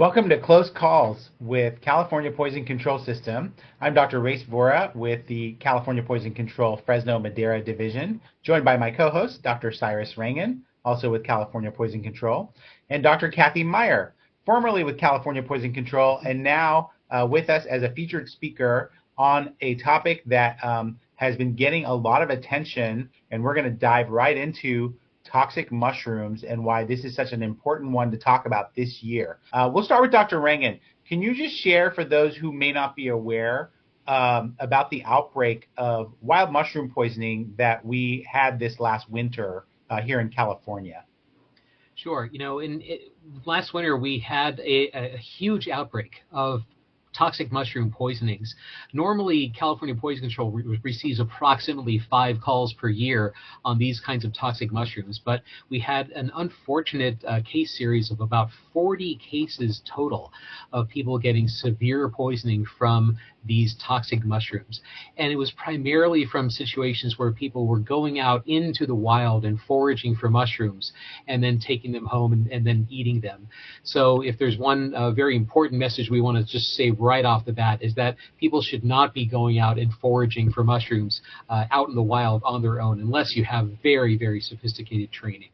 Welcome to Close Calls with California Poison Control System. I'm Dr. Race Vora with the California Poison Control Fresno Madera Division, joined by my co-host, Dr. Cyrus Rangan, also with California Poison Control, and Dr. Kathy Meyer, formerly with California Poison Control, and now with us as a featured speaker on a topic that has been getting a lot of attention, and we're going to dive right into toxic mushrooms and why this is such an important one to talk about this year. We'll start with Dr. Rangan. Can you just share for those who may not be aware about the outbreak of wild mushroom poisoning that we had this last winter here in California? Sure. Last winter we had a huge outbreak of toxic mushroom poisonings. Normally, California Poison Control receives approximately 5 calls per year on these kinds of toxic mushrooms, but we had an unfortunate case series of about 40 cases total of people getting severe poisoning from these toxic mushrooms. And it was primarily from situations where people were going out into the wild and foraging for mushrooms and then taking them home and then eating them. So if there's one very important message we want to just say right off the bat, is that people should not be going out and foraging for mushrooms out in the wild on their own unless you have very, very sophisticated training.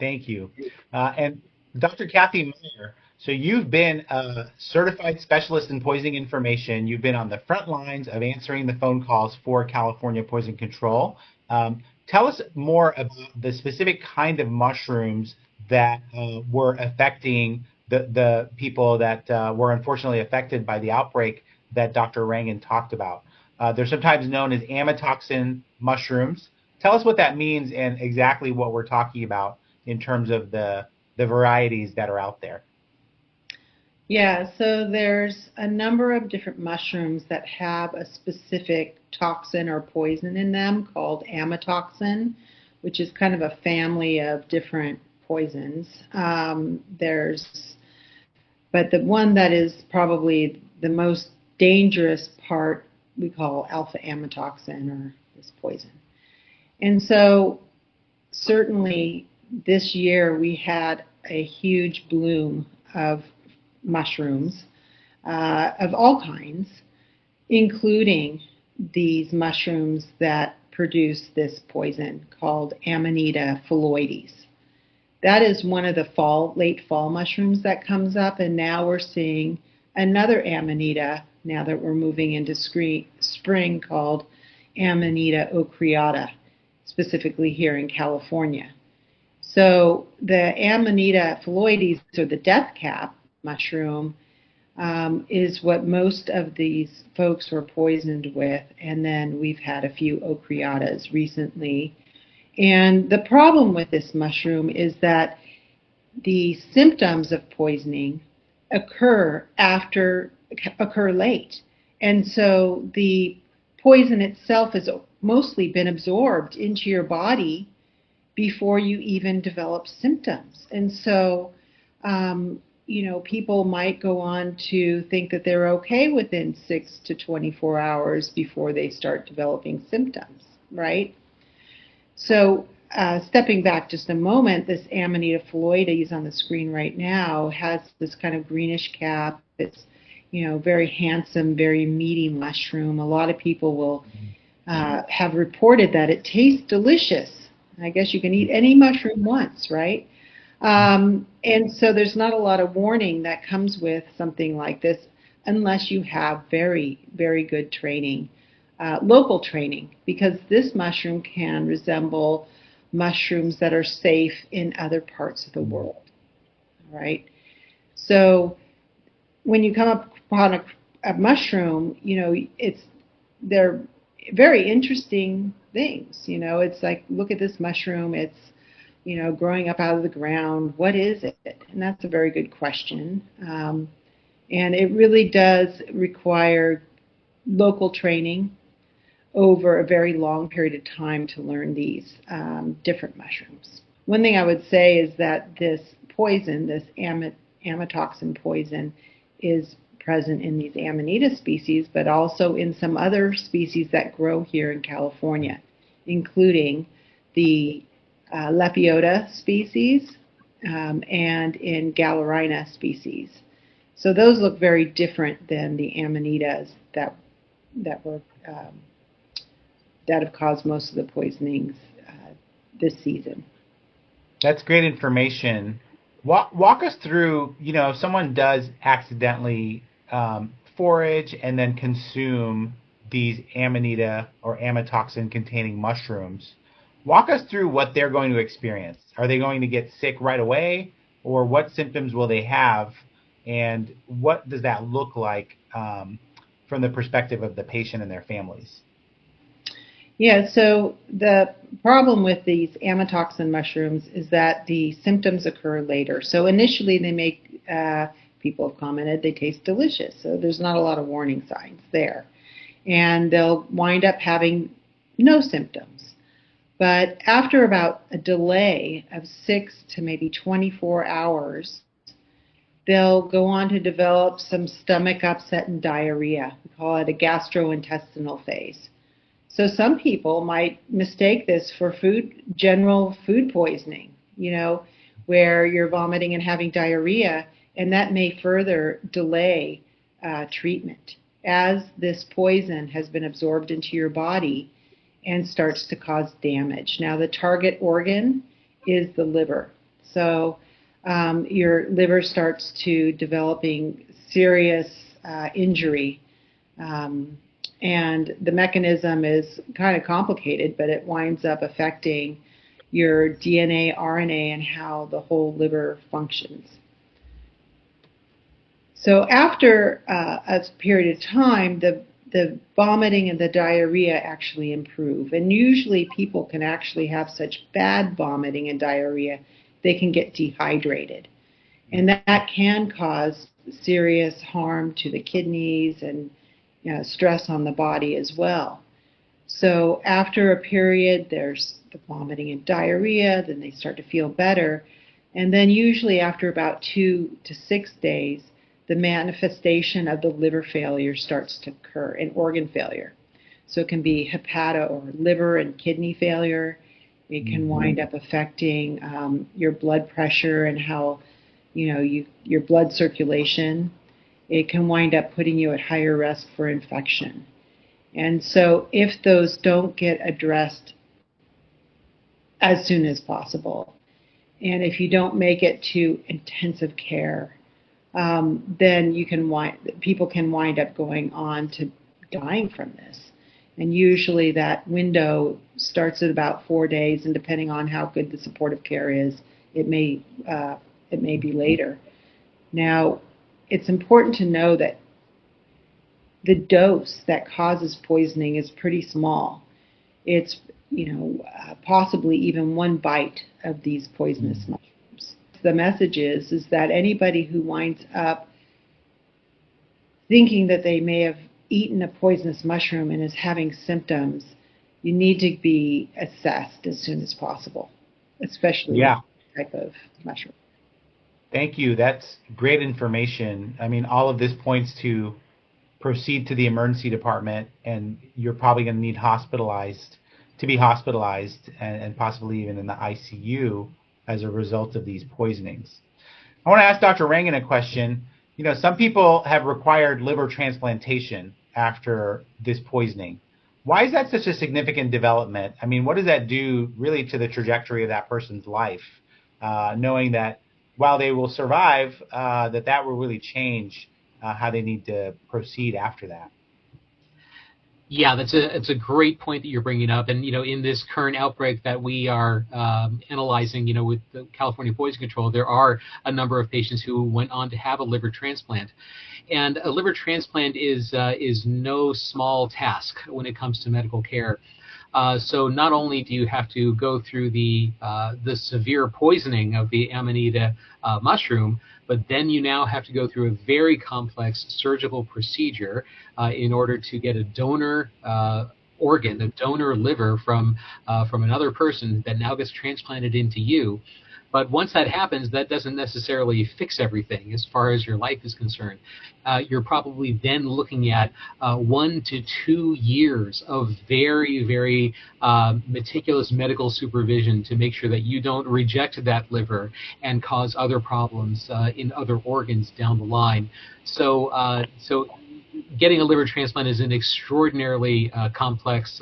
Thank you. And Dr. Kathy Meyer, so you've been a certified specialist in poisoning information. You've been on the front lines of answering the phone calls for California Poison Control. Tell us more about the specific kind of mushrooms that were affecting the people that were unfortunately affected by the outbreak that Dr. Rangan talked about. They're sometimes known as amatoxin mushrooms. Tell us what that means and exactly what we're talking about in terms of the varieties that are out there. Yeah, so there's a number of different mushrooms that have a specific toxin or poison in them called amatoxin, which is kind of a family of different poisons. But the one that is probably the most dangerous part we call alpha amatoxin, or this poison. And so certainly this year we had a huge bloom of mushrooms of all kinds, including these mushrooms that produce this poison called Amanita phalloides. That is one of the late fall mushrooms that comes up, and now we're seeing another Amanita, now that we're moving into spring, called Amanita ocreata, specifically here in California. So the Amanita phalloides, or the death cap mushroom, is what most of these folks were poisoned with, and then we've had a few ocreatas recently. And the problem with this mushroom is that the symptoms of poisoning occur late. And so the poison itself has mostly been absorbed into your body before you even develop symptoms. And so, people might go on to think that they're okay within 6 to 24 hours before they start developing symptoms, right? So stepping back just a moment, this Amanita phalloides on the screen right now has this kind of greenish cap. It's, very handsome, very meaty mushroom. A lot of people will have reported that it tastes delicious. I guess you can eat any mushroom once, right? And so there's not a lot of warning that comes with something like this unless you have very, very good training. Local training, because this mushroom can resemble mushrooms that are safe in other parts of the world. All right. So when you come upon a mushroom, they're very interesting things. It's like, look at this mushroom. It's, growing up out of the ground. What is it? And that's a very good question. And it really does require local training over a very long period of time to learn these different mushrooms. One thing I would say is that this poison, this amatoxin poison, is present in these Amanita species, but also in some other species that grow here in California, including the Lepiota species, and in Galerina species. So those look very different than the amanitas that were that have caused most of the poisonings this season. That's great information. Walk us through, if someone does accidentally forage and then consume these amanita or amatoxin containing mushrooms. Walk us through what they're going to experience. Are they going to get sick right away, or what symptoms will they have, and what does that look like from the perspective of the patient and their families? Yeah, so the problem with these amatoxin mushrooms is that the symptoms occur later. So initially they make, people have commented, they taste delicious. So there's not a lot of warning signs there. And they'll wind up having no symptoms. But after about a delay of 6 to maybe 24 hours, they'll go on to develop some stomach upset and diarrhea. We call it a gastrointestinal phase. So some people might mistake this for general food poisoning, where you're vomiting and having diarrhea, and that may further delay treatment as this poison has been absorbed into your body and starts to cause damage. Now, the target organ is the liver. So your liver starts to developing serious injury. And the mechanism is kind of complicated, but it winds up affecting your DNA, RNA, and how the whole liver functions. So after a period of time, the vomiting and the diarrhea actually improve. And usually people can actually have such bad vomiting and diarrhea, they can get dehydrated. And that can cause serious harm to the kidneys and stress on the body as well. So after a period, there's the vomiting and diarrhea, then they start to feel better. And then usually after about 2 to 6 days, the manifestation of the liver failure starts to occur, and organ failure. So it can be hepato or liver and kidney failure. It can wind up affecting your blood pressure and how, your blood circulation. It can wind up putting you at higher risk for infection. And so if those don't get addressed as soon as possible, and if you don't make it to intensive care, then people can wind up going on to dying from this. And usually that window starts at about 4 days, and depending on how good the supportive care is, it may be later. Now, it's important to know that the dose that causes poisoning is pretty small. It's, possibly even 1 bite of these poisonous mushrooms. The message is that anybody who winds up thinking that they may have eaten a poisonous mushroom and is having symptoms, you need to be assessed as soon as possible, especially this type of mushroom. Thank you. That's great information. I mean, all of this points to proceed to the emergency department, and you're probably going to need to be hospitalized and possibly even in the ICU as a result of these poisonings. I want to ask Dr. Rangan a question. Some people have required liver transplantation after this poisoning. Why is that such a significant development? I mean, what does that do really to the trajectory of that person's life, knowing that while they will survive, that will really change how they need to proceed after that? Yeah, it's a great point that you're bringing up. And, in this current outbreak that we are analyzing, with the California Poison Control, there are a number of patients who went on to have a liver transplant. And a liver transplant is no small task when it comes to medical care. So not only do you have to go through the severe poisoning of the Amanita mushroom, but then you now have to go through a very complex surgical procedure in order to get a donor organ, a donor liver from another person that now gets transplanted into you. But once that happens, that doesn't necessarily fix everything as far as your life is concerned. You're probably then looking at 1 to 2 years of very, very meticulous medical supervision to make sure that you don't reject that liver and cause other problems in other organs down the line. So getting a liver transplant is an extraordinarily complex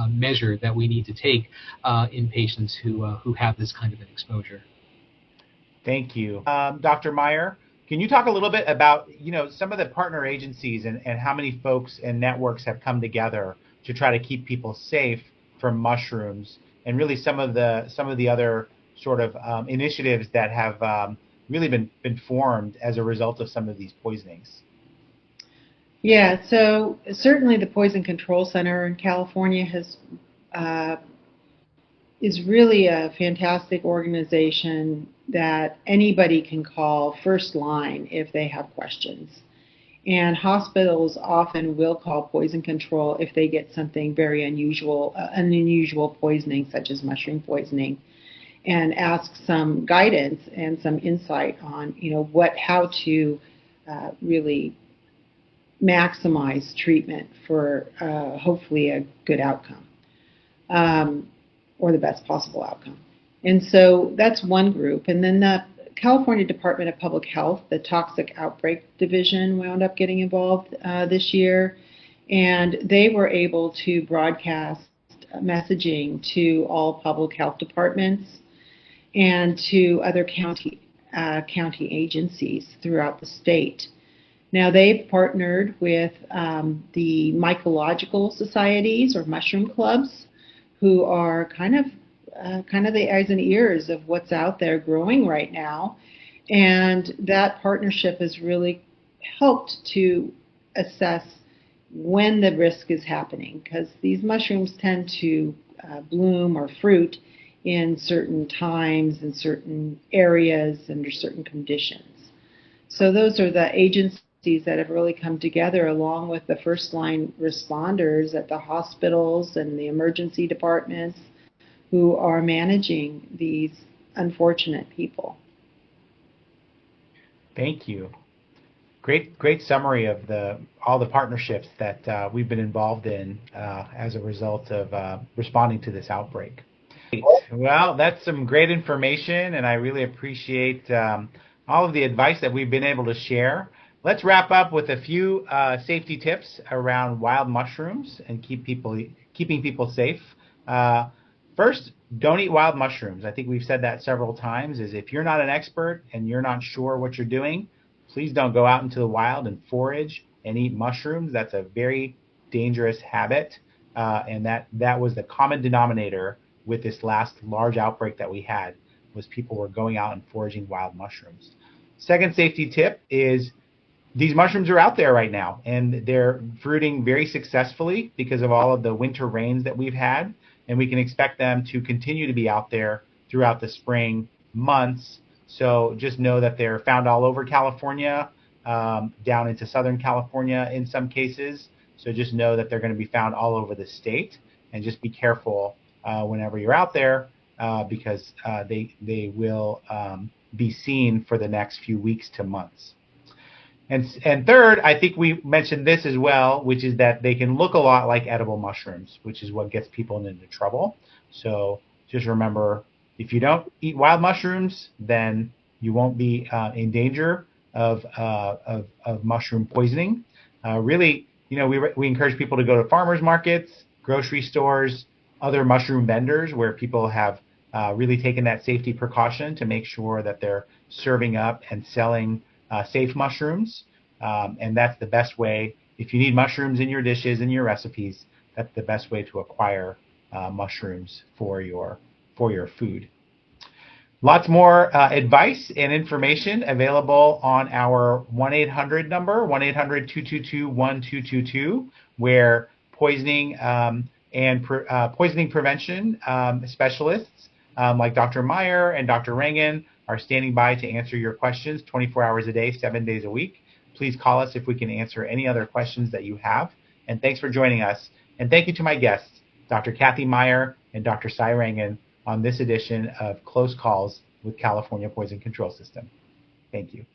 measure that we need to take in patients who have this kind of an exposure. Thank you. Dr. Meyer, can you talk a little bit about, some of the partner agencies and how many folks and networks have come together to try to keep people safe from mushrooms, and really some of the other sort of initiatives that have really been formed as a result of some of these poisonings? Yeah, so certainly the Poison Control Center in California is really a fantastic organization that anybody can call first line if they have questions. And hospitals often will call poison control if they get something very unusual, an unusual poisoning such as mushroom poisoning, and ask some guidance and some insight on, how to really maximize treatment for hopefully a good outcome, or the best possible outcome. And so that's one group. And then the California Department of Public Health, the Toxic Outbreak Division, wound up getting involved this year. And they were able to broadcast messaging to all public health departments and to other county agencies throughout the state. Now, they've partnered with the mycological societies or mushroom clubs, who are kind of the eyes and ears of what's out there growing right now. And that partnership has really helped to assess when the risk is happening, because these mushrooms tend to bloom or fruit in certain times, in certain areas, under certain conditions. So those are the agencies that have really come together, along with the first line responders at the hospitals and the emergency departments who are managing these unfortunate people. Thank you. Great summary of all the partnerships that we've been involved in as a result of responding to this outbreak. Well, that's some great information, and I really appreciate all of the advice that we've been able to share. Let's wrap up with a few safety tips around wild mushrooms and keeping people safe. First, don't eat wild mushrooms. I think we've said that several times, is if you're not an expert and you're not sure what you're doing, please don't go out into the wild and forage and eat mushrooms. That's a very dangerous habit, and that was the common denominator with this last large outbreak that we had, was people were going out and foraging wild mushrooms. Second safety tip is these mushrooms are out there right now, and they're fruiting very successfully because of all of the winter rains that we've had, and we can expect them to continue to be out there throughout the spring months. So just know that they're found all over California, down into Southern California in some cases. So just know that they're going to be found all over the state, and just be careful whenever you're out there, because they will be seen for the next few weeks to months. And third, I think we mentioned this as well, which is that they can look a lot like edible mushrooms, which is what gets people into trouble. So just remember, if you don't eat wild mushrooms, then you won't be in danger of mushroom poisoning. Really, we encourage people to go to farmers markets, grocery stores, other mushroom vendors where people have really taken that safety precaution to make sure that they're serving up and selling safe mushrooms, and that's the best way. If you need mushrooms in your dishes and your recipes, that's the best way to acquire mushrooms for your food. Lots more advice and information available on our 1-800 number, 1-800-222-1222, where poisoning poisoning prevention specialists like Dr. Meyer and Dr. Rangan are standing by to answer your questions 24 hours a day, 7 days a week. Please call us if we can answer any other questions that you have. And thanks for joining us. And thank you to my guests, Dr. Kathy Meyer and Dr. Cy Rangan, on this edition of Close Calls with California Poison Control System. Thank you.